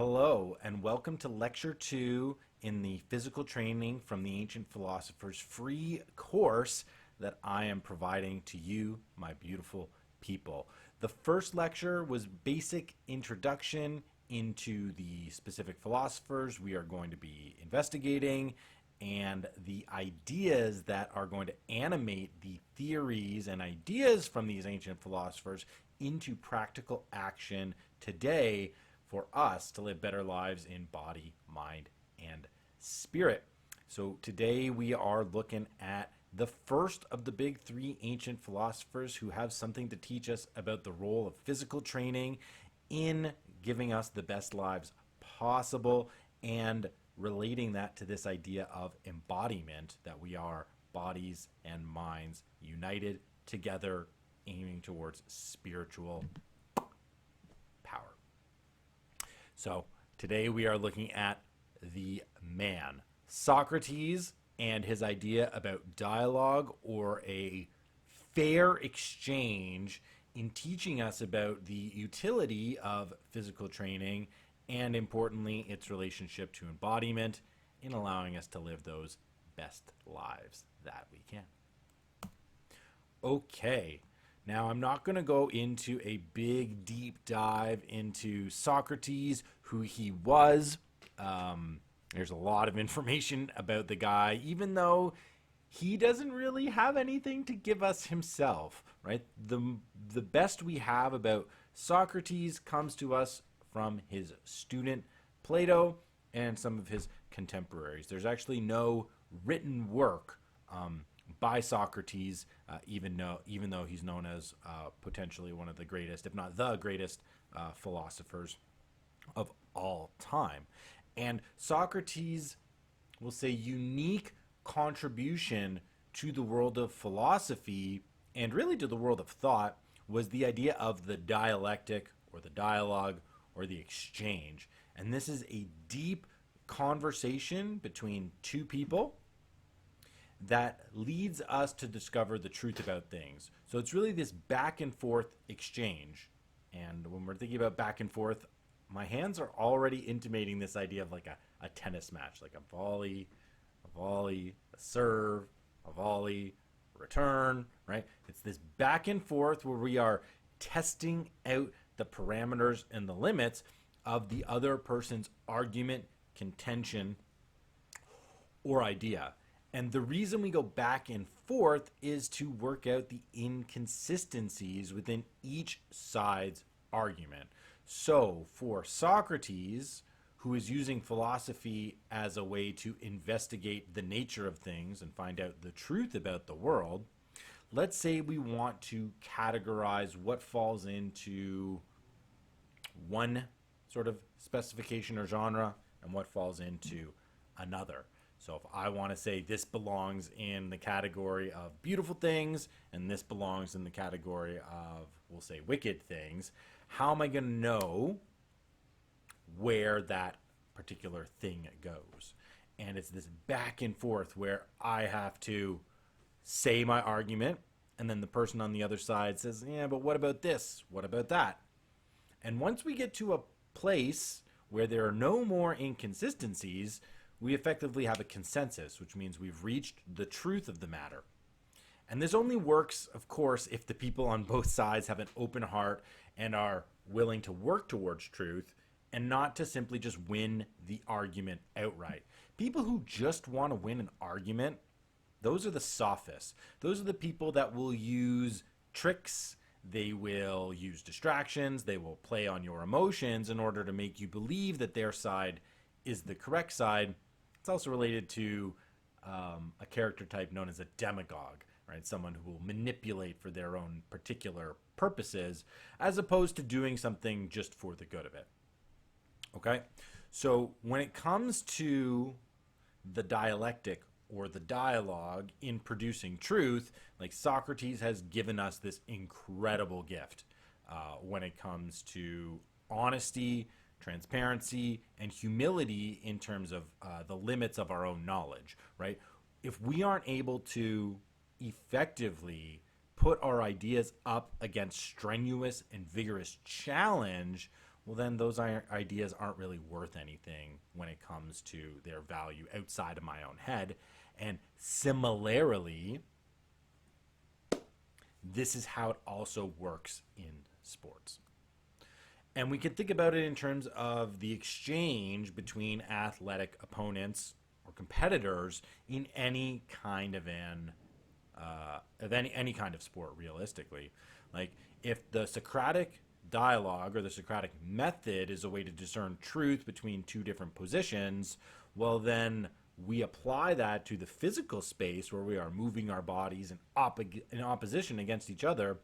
Hello, and welcome to Lecture 2 in the Physical Training from the Ancient Philosophers free course that I am providing to you, my beautiful people. The first lecture was basic introduction into the specific philosophers we are going to be investigating and the ideas that are going to animate the theories and ideas from these ancient philosophers into practical action today for us to live better lives in body, mind, and spirit. So today we are looking at the first of the big three ancient philosophers who have something to teach us about the role of physical training in giving us the best lives possible and relating that to this idea of embodiment, that we are bodies and minds united together aiming towards spiritual power. So today we are looking at the man, Socrates, and his idea about dialogue or a fair exchange in teaching us about the utility of physical training and, importantly, its relationship to embodiment in allowing us to live those best lives that we can. Okay. Now, I'm not going to go into a big, deep dive into Socrates, who he was. There's a lot of information about the guy, even though he doesn't really have anything to give us himself, right? The best we have about Socrates comes to us from his student Plato and some of his contemporaries. There's actually no written work by Socrates, even though he's known as potentially one of the greatest, if not the greatest, philosophers of all time. And Socrates' will say unique contribution to the world of philosophy and really to the world of thought was the idea of the dialectic or the dialogue or the exchange. And this is a deep conversation between two people that leads us to discover the truth about things. So it's really this back and forth exchange. And when we're thinking about back and forth, my hands are already intimating this idea of like a tennis match, like a volley, a serve, a volley, return, right? It's this back and forth where we are testing out the parameters and the limits of the other person's argument, contention, or idea. And the reason we go back and forth is to work out the inconsistencies within each side's argument. So for Socrates, who is using philosophy as a way to investigate the nature of things and find out the truth about the world, let's say we want to categorize what falls into one sort of specification or genre and what falls into another. So if I want to say this belongs in the category of beautiful things and this belongs in the category of, we'll say, wicked things, how am I going to know where that particular thing goes? And it's this back and forth where I have to say my argument and then the person on the other side says, yeah, but what about this? What about that? And once we get to a place where there are no more inconsistencies, we effectively have a consensus, which means we've reached the truth of the matter. And this only works, of course, if the people on both sides have an open heart and are willing to work towards truth and not to simply just win the argument outright. People who just want to win an argument, those are the sophists. Those are the people that will use tricks. They will use distractions. They will play on your emotions in order to make you believe that their side is the correct side. It's also related to a character type known as a demagogue, right? Someone who will manipulate for their own particular purposes, as opposed to doing something just for the good of it. Okay? So when it comes to the dialectic or the dialogue in producing truth, like Socrates has given us this incredible gift when it comes to honesty, transparency, and humility in terms of the limits of our own knowledge, right? If we aren't able to effectively put our ideas up against strenuous and vigorous challenge, well, then those ideas aren't really worth anything when it comes to their value outside of my own head. And similarly, this is how it also works in sports. And we can think about it in terms of the exchange between athletic opponents or competitors in any kind of any kind of sport. Realistically, like if the Socratic dialogue or the Socratic method is a way to discern truth between two different positions, well then we apply that to the physical space where we are moving our bodies in opposition against each other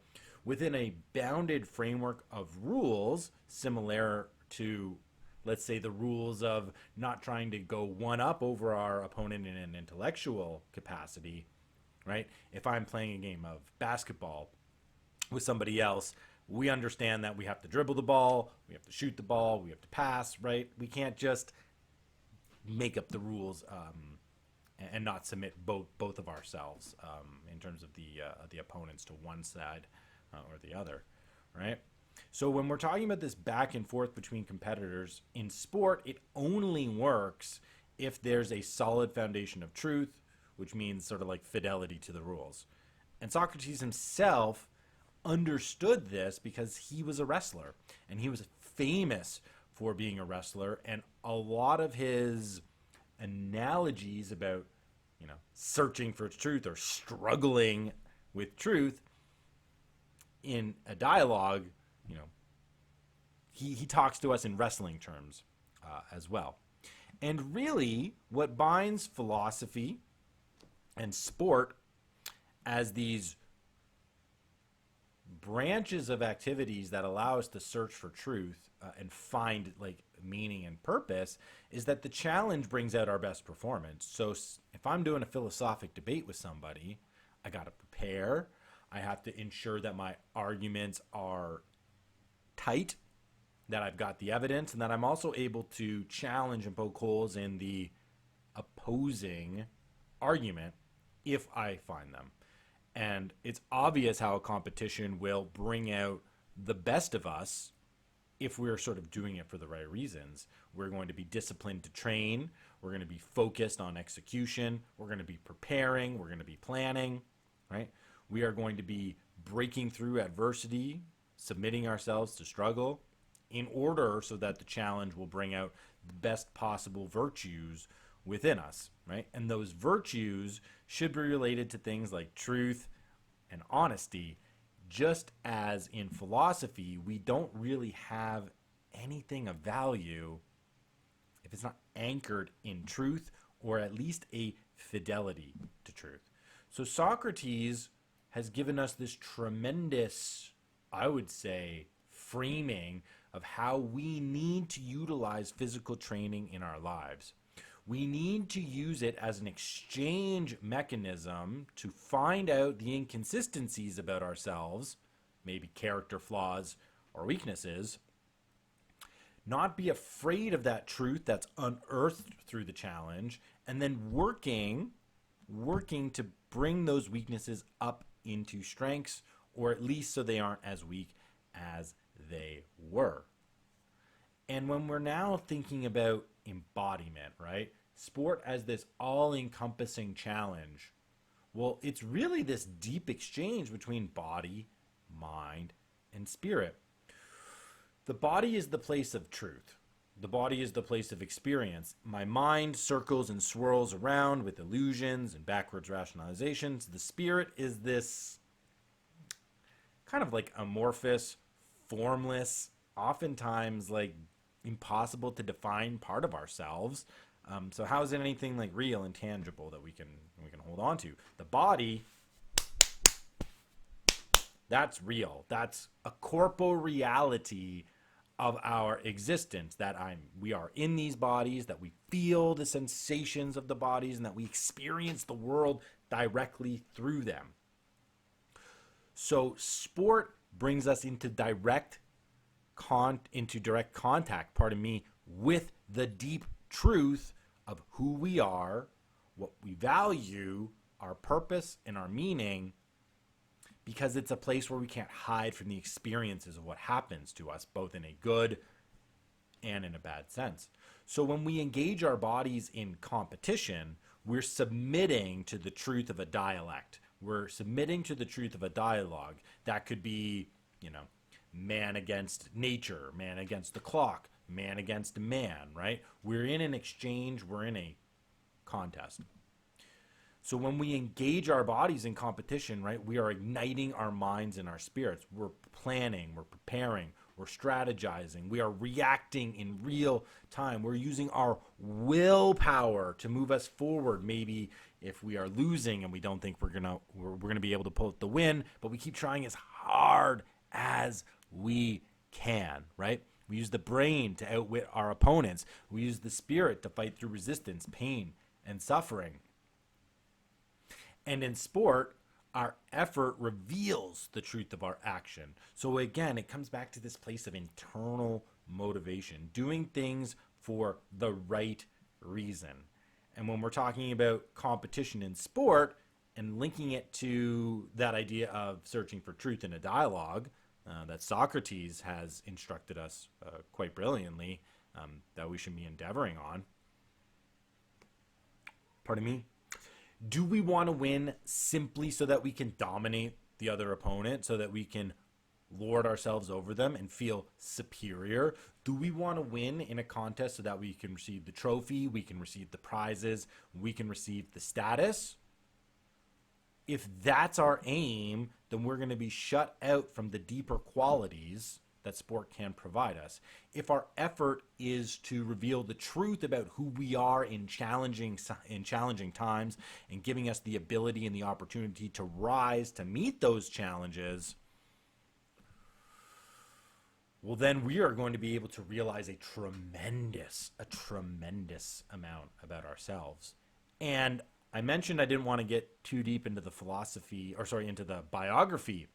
within a bounded framework of rules similar to, let's say, the rules of not trying to go one up over our opponent in an intellectual capacity, right? If I'm playing a game of basketball with somebody else, we understand that we have to dribble the ball, we have to shoot the ball, we have to pass, right? We can't just make up the rules and not submit both of ourselves in terms of the opponents to one side or the other, right? So when we're talking about this back and forth between competitors in sport, it only works if there's a solid foundation of truth, which means sort of like fidelity to the rules. And Socrates himself understood this because he was a wrestler, and he was famous for being a wrestler, and a lot of his analogies about, searching for truth or struggling with truth in a dialogue, he talks to us in wrestling terms as well. And really, what binds philosophy and sport as these branches of activities that allow us to search for truth and find like meaning and purpose is that the challenge brings out our best performance. So if I'm doing a philosophic debate with somebody, I got to prepare. I have to ensure that my arguments are tight, that I've got the evidence, and that I'm also able to challenge and poke holes in the opposing argument if I find them. And it's obvious how a competition will bring out the best of us if we're sort of doing it for the right reasons. We're going to be disciplined to train. We're going to be focused on execution. We're going to be preparing. We're going to be planning, right? We are going to be breaking through adversity, submitting ourselves to struggle in order so that the challenge will bring out the best possible virtues within us, right? And those virtues should be related to things like truth and honesty. Just as in philosophy, we don't really have anything of value if it's not anchored in truth or at least a fidelity to truth. So Socrates has given us this tremendous, I would say, framing of how we need to utilize physical training in our lives. We need to use it as an exchange mechanism to find out the inconsistencies about ourselves, maybe character flaws or weaknesses, not be afraid of that truth that's unearthed through the challenge, and then working to bring those weaknesses up into strengths, or at least so they aren't as weak as they were. And when we're now thinking about embodiment, right? Sport as this all-encompassing challenge. Well, it's really this deep exchange between body, mind, and spirit. The body is the place of truth. The body is the place of experience. My mind circles and swirls around with illusions and backwards rationalizations. The spirit is this kind of like amorphous, formless, oftentimes like impossible to define part of ourselves. So how is it anything like real and tangible that we can hold on to? The body, that's real. That's a corporeal reality of our existence, that we are in these bodies, that we feel the sensations of the bodies, and that we experience the world directly through them. So sport brings us into direct contact, with the deep truth of who we are, what we value, our purpose, and our meaning, because it's a place where we can't hide from the experiences of what happens to us, both in a good and in a bad sense. So when we engage our bodies in competition, we're submitting to the truth of a dialect. We're submitting to the truth of a dialogue. That could be, man against nature, man against the clock, man against man, right? We're in an exchange, we're in a contest. So when we engage our bodies in competition, right, we are igniting our minds and our spirits. We're planning, we're preparing, we're strategizing, we are reacting in real time. We're using our willpower to move us forward. Maybe if we are losing and we don't think we're gonna be able to pull out the win, but we keep trying as hard as we can, right? We use the brain to outwit our opponents. We use the spirit to fight through resistance, pain, and suffering. And in sport, our effort reveals the truth of our action. So again, it comes back to this place of internal motivation, doing things for the right reason. And when we're talking about competition in sport and linking it to that idea of searching for truth in a dialogue that Socrates has instructed us quite brilliantly that we should be endeavoring on. Pardon me? Do we want to win simply so that we can dominate the other opponent, so that we can lord ourselves over them and feel superior? Do we want to win in a contest so that we can receive the trophy, we can receive the prizes, we can receive the status? If that's our aim, then we're going to be shut out from the deeper qualities that sport can provide us. If our effort is to reveal the truth about who we are in challenging times and giving us the ability and the opportunity to rise to meet those challenges, well, then we are going to be able to realize a tremendous amount about ourselves. And I mentioned I didn't want to get too deep into the into the biography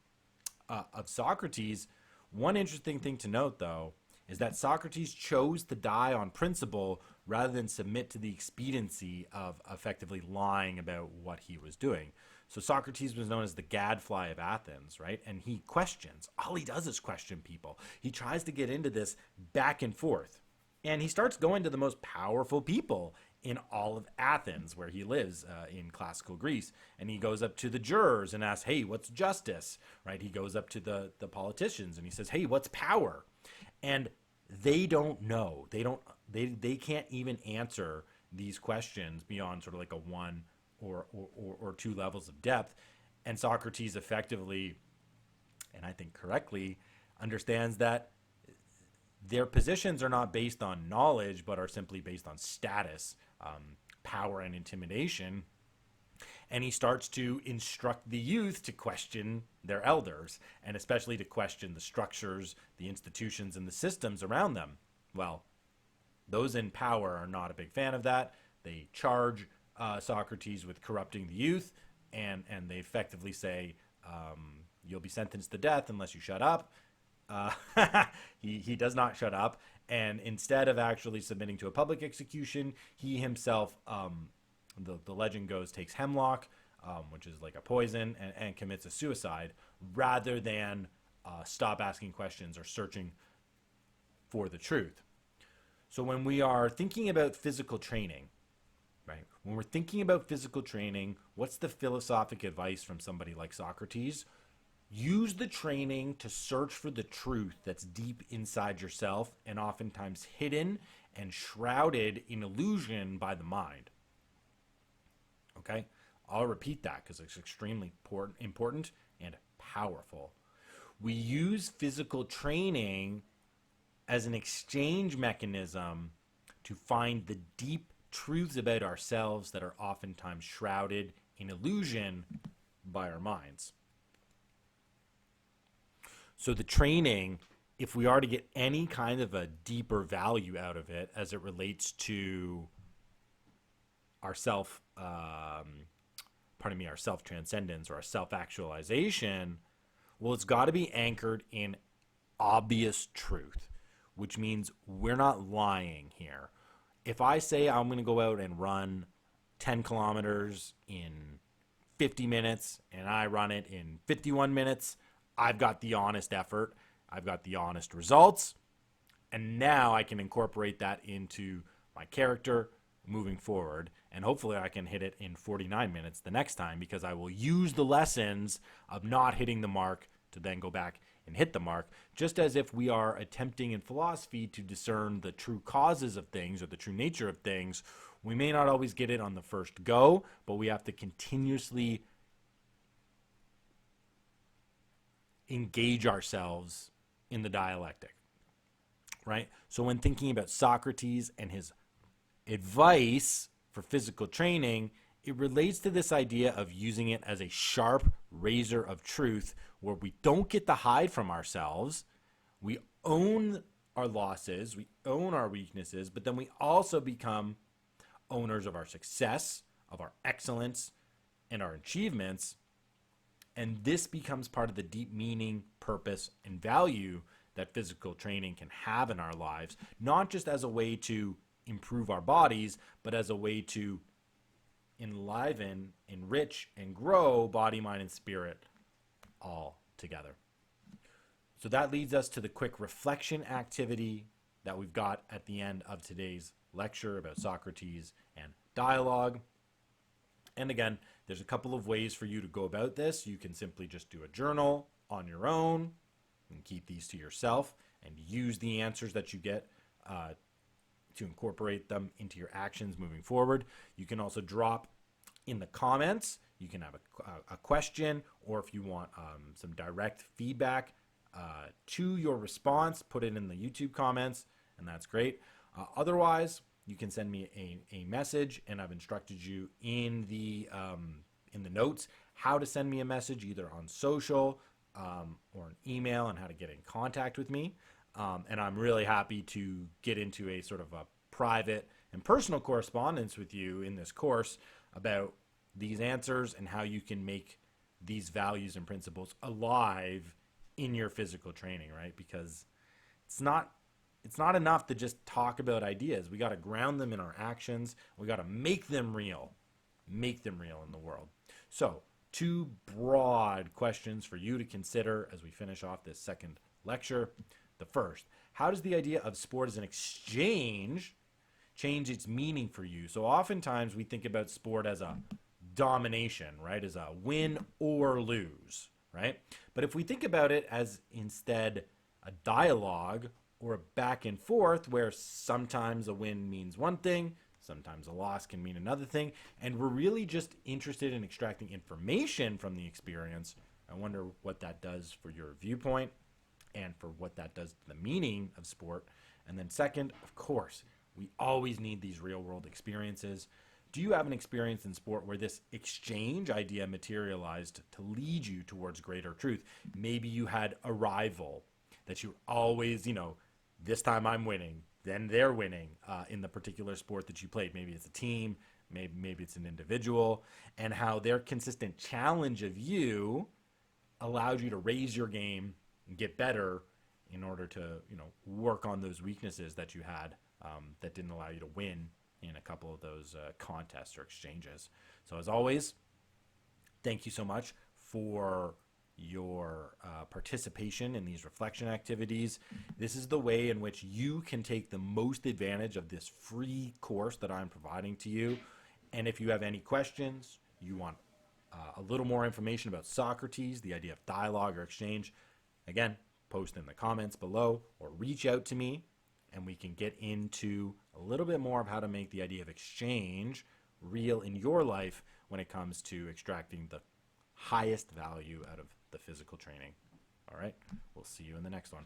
of Socrates. One interesting thing to note, though, is that Socrates chose to die on principle rather than submit to the expediency of effectively lying about what he was doing. So Socrates was known as the gadfly of Athens, right? And he questions. All he does is question people. He tries to get into this back and forth. And he starts going to the most powerful people in all of Athens, where he lives in classical Greece. And he goes up to the jurors and asks, hey, what's justice? Right? He goes up to the politicians and he says, hey, what's power? And they don't know. They can't even answer these questions beyond sort of like a one or two levels of depth. And Socrates effectively, and I think correctly, understands that their positions are not based on knowledge, but are simply based on status, power, and intimidation. And he starts to instruct the youth to question their elders, and especially to question the structures, the institutions, and the systems around them. Well, those in power are not a big fan of that. They charge Socrates with corrupting the youth, and they effectively say, you'll be sentenced to death unless you shut up. He does not shut up, and instead of actually submitting to a public execution, he himself, the legend goes, takes hemlock, which is like a poison, and commits a suicide, rather than stop asking questions or searching for the truth. So when we are thinking about physical training, right? When we're thinking about physical training, what's the philosophic advice from somebody like Socrates? Use the training to search for the truth that's deep inside yourself and oftentimes hidden and shrouded in illusion by the mind. Okay? I'll repeat that because it's extremely important and powerful. We use physical training as an exchange mechanism to find the deep truths about ourselves that are oftentimes shrouded in illusion by our minds. So the training, if we are to get any kind of a deeper value out of it as it relates to our our self-transcendence or our self-actualization, well, it's got to be anchored in obvious truth, which means we're not lying here. If I say I'm going to go out and run 10 kilometers in 50 minutes and I run it in 51 minutes, I've got the honest effort, I've got the honest results, And now I can incorporate that into my character moving forward. And hopefully I can hit it in 49 minutes the next time, because I will use the lessons of not hitting the mark to then go back and hit the mark. Just as if we are attempting in philosophy to discern the true causes of things or the true nature of things, we may not always get it on the first go, but we have to continuously engage ourselves in the dialectic, right? So when thinking about Socrates and his advice for physical training, it relates to this idea of using it as a sharp razor of truth, where we don't get to hide from ourselves. We own our losses, we own our weaknesses, but then we also become owners of our success, of our excellence, and our achievements. And this becomes part of the deep meaning, purpose, and value that physical training can have in our lives, not just as a way to improve our bodies, but as a way to enliven, enrich, and grow body, mind, and spirit all together. So that leads us to the quick reflection activity that we've got at the end of today's lecture about Socrates and dialogue. And again, there's a couple of ways for you to go about this. You can simply just do a journal on your own and keep these to yourself and use the answers that you get to incorporate them into your actions moving forward. You can also drop in the comments. You can have a question, or if you want some direct feedback to your response, put it in the YouTube comments, and that's great. Otherwise, you can send me a message, and I've instructed you in the notes how to send me a message, either on social or an email, and how to get in contact with me. And I'm really happy to get into a sort of a private and personal correspondence with you in this course about these answers and how you can make these values and principles alive in your physical training, right? Because it's not enough to just talk about ideas. We got to ground them in our actions. We got to make them real in the world. So, 2 broad questions for you to consider as we finish off this second lecture. The first, how does the idea of sport as an exchange change its meaning for you? So oftentimes we think about sport as a domination, right? As a win or lose, right? But if we think about it as instead a dialogue or a back and forth, where sometimes a win means one thing, sometimes a loss can mean another thing, and we're really just interested in extracting information from the experience, I wonder what that does for your viewpoint and for what that does to the meaning of sport. And then second, of course, we always need these real world experiences. Do you have an experience in sport where this exchange idea materialized to lead you towards greater truth? Maybe you had a rival that you always, this time I'm winning, then they're winning in the particular sport that you played. Maybe it's a team, maybe it's an individual, and how their consistent challenge of you allowed you to raise your game and get better in order to, work on those weaknesses that you had that didn't allow you to win in a couple of those contests or exchanges. So as always, thank you so much for your participation in these reflection activities. This is the way in which you can take the most advantage of this free course that I'm providing to you. And if you have any questions, you want a little more information about Socrates, the idea of dialogue or exchange, again, post in the comments below or reach out to me, and we can get into a little bit more of how to make the idea of exchange real in your life when it comes to extracting the highest value out of the physical training. All right, we'll see you in the next one.